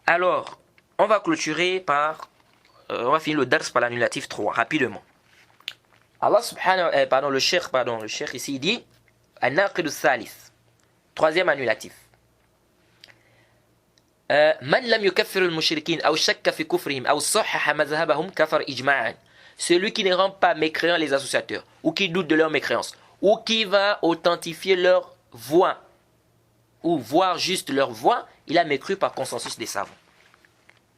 Alors, on va clôturer par... on va finir le dars par l'annulatif 3, rapidement. Allah subhanahu le cheikh ici il dit An-Naqid al-Thalith, troisième annulatif. Man lam yukaffir al-mushrikin aw shakka fi kufrihim aw sahhaha madhhabahum kafar ijma'an. Celui qui ne rend pas mécréants les associateurs, ou qui doute de leur mécréance, ou qui va authentifier leur voix, ou voir juste leur voix, il a mécru par consensus des savants.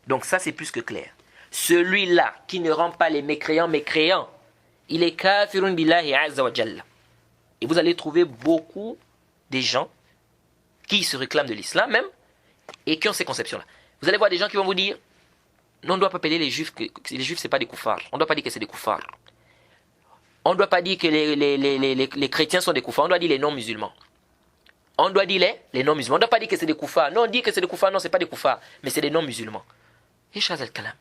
Donc ça c'est plus que clair. Celui-là qui ne rend pas les mécréants mécréants, il est kafirun billahi azza wa jalla. Et vous allez trouver beaucoup de gens qui se réclament de l'islam même et qui ont ces conceptions-là. Vous allez voir des gens qui vont vous dire non, on ne doit pas appeler les juifs, que les juifs c'est pas des koufars. On ne doit pas dire que c'est des koufars. On ne doit pas dire que les chrétiens sont des koufars. On doit dire les non-musulmans. On doit dire les non-musulmans. On ne doit pas dire que c'est des koufars. Non, on dit que c'est des koufars. Non, ce n'est pas des koufars, mais c'est des non-musulmans. Et chaz al-kalam.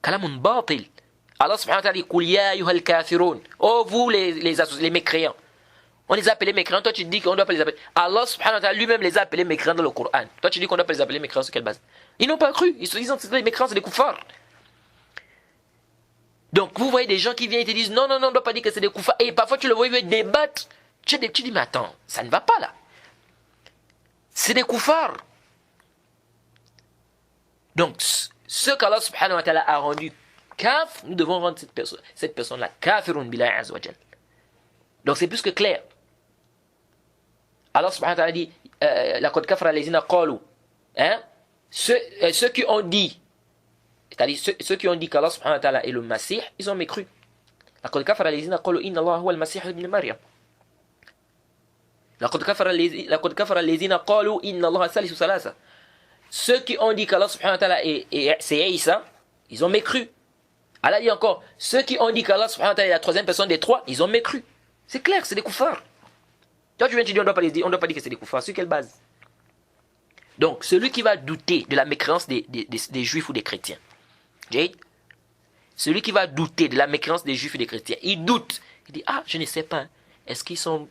Kalamun batil. Allah subhanahu wa ta'ala dit Qul ya ayyuhal kafirun. Oh vous les mécréants. On les a appelés mécréants. Toi tu dis qu'on doit pas les appeler. Allah subhanahu wa ta'ala lui-même les a appelés mécréants dans le Coran. Toi tu dis qu'on doit pas les appeler mécréants sur quelle base? Ils n'ont pas cru. Ils ont dit les mécréants c'est des koufars. Donc vous voyez des gens qui viennent et te disent non, on ne doit pas dire que c'est des koufars. Et parfois tu le vois, ils veulent débattre. Tu dis mais attends, ça ne va pas là. C'est des koufars. Donc ce qu'Allah subhanahu wa ta'ala a rendu kaf, nous devons rendre cette personne-là kafirun billahi azza wa jalla. Donc c'est plus que clair. Allah subhanahu wa ta'ala dit laqad kafara allazina qalu, ceux qui ont dit, c'est-à-dire ceux qui ont dit qu'Allah subhanahu wa ta'ala est le Masih, ils ont mécru. Laqad kafara allazina qalu inna Allah huwa al-Masih ibn Maryam. Laqad kafara allazina qalu inna Allah salisu salasa. Ceux qui ont dit qu'Allah subhanahu wa ta'ala c'est Isa, ils ont mécru. Allah dit encore, ceux qui ont dit qu'Allah subhanahu wa ta'ala est la troisième personne des trois, ils ont mécru. C'est clair, c'est des koufars. Toi tu viens te dire, on ne doit pas dire que c'est des koufars. Sur quelle base? Donc, celui qui va douter de la mécréance des juifs ou des chrétiens, celui qui va douter de la mécréance des juifs et des chrétiens, il doute. Il dit, je ne sais pas. Est-ce qu'ils sont...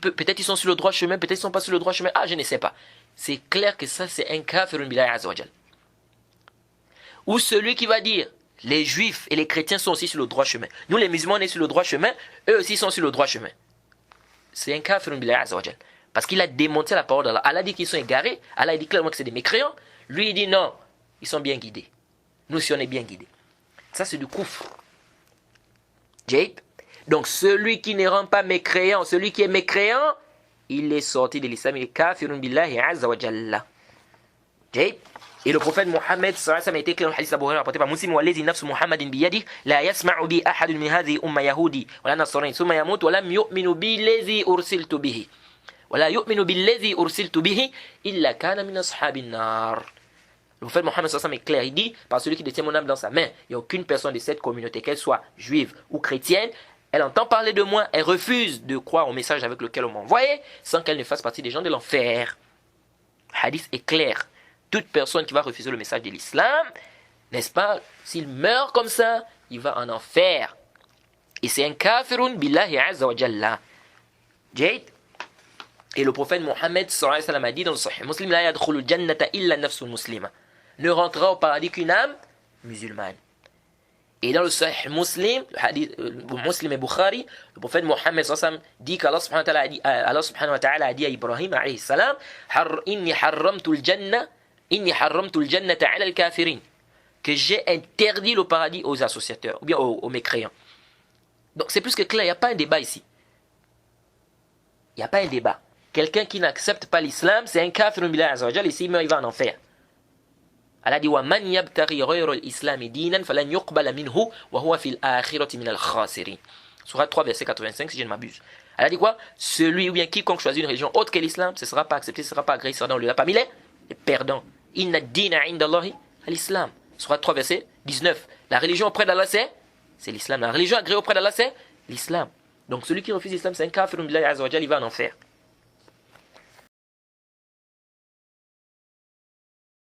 Peut-être ils sont sur le droit chemin, peut-être ils ne sont pas sur le droit chemin. Je ne sais pas. C'est clair que ça, c'est un kafirun billahi azza wa jalla. Ou celui qui va dire, les juifs et les chrétiens sont aussi sur le droit chemin. Nous, les musulmans, on est sur le droit chemin. Eux aussi sont sur le droit chemin. C'est un kafirun billahi azza wa jalla. Parce qu'il a démonté la parole d'Allah. Allah dit qu'ils sont égarés. Allah dit clairement que c'est des mécréants. Lui, il dit non, ils sont bien guidés. Nous aussi, on est bien guidés. Ça, c'est du koufr. Donc, celui qui ne rend pas mécréant, celui qui est mécréant, il est sorti de l'islam. Il est kafirun billahi azza wa jalla. Et le prophète Mohammed sallallahu alayhi wa sallam a été clair dans le hadith Abu Hurairah rapporté par Muslim wallazi nafsu Muhammadin biyadihi la yasma'u bi ahadun min hadhihi umma yahudi wala nasrani thumma yamut wa lam yu'minu billazi ursiltu bihi wala yu'minu billazi ursiltu bihi illa kana min ashabin nar. Le prophète Mohammed sallallahu alayhi wa sallam est clair, il dit par celui qui détient mon âme dans sa main, il n'y a aucune personne de cette communauté, qu'elle soit juive ou chrétienne, elle entend parler de moi, elle refuse de croire au message avec lequel on m'a envoyé sans qu'elle ne fasse partie des gens de l'enfer. Le hadith est clair. Toute personne qui va refuser le message de l'islam, n'est-ce pas, s'il meurt comme ça, il va en enfer. Et c'est un kafirun billahi azza wa jalla. Et le prophète Mohammed sallallahu alayhi wa sallam a dit dans le Sahih Muslim, la yadkhulu jannata illa nafsul muslima. Ne rentrera au paradis qu'une âme musulmane. Et dans le Sahih Muslim, le hadith Muslim et Bukhari, le prophète Mohammed sallallahu alayhi wa sallam dit qu'Allah subhanahu wa ta'ala a dit à Ibrahim alayhi salam, inni harramtul jannah ala al-kafirin, que j'ai interdit le paradis aux associateurs, ou bien aux mécréants. Donc c'est plus que clair, il n'y a pas un débat ici. Il n'y a pas un débat. Quelqu'un qui n'accepte pas l'islam, c'est un kafir billahi azza wa jalla, ici il va en enfer. Allah dit wa man yabtaghi ghayra al-islam dinan falan yuqbala minhu wa huwa fil akhirati min al-khasirin. Surah 3 verset 85 si je ne m'abuse. Allah dit quoi? Celui ou bien quiconque choisit une religion autre que l'islam, ce ne sera pas accepté, ce ne sera pas agréé, ce sera dans le parmi les perdants. Inna dina indallahi al-islam. Surah 3 verset 19. La religion auprès d'Allah c'est l'islam. La religion agréée auprès d'Allah c'est l'islam. Donc celui qui refuse l'islam c'est un kafir billahi azza wa jalla, il va en enfer.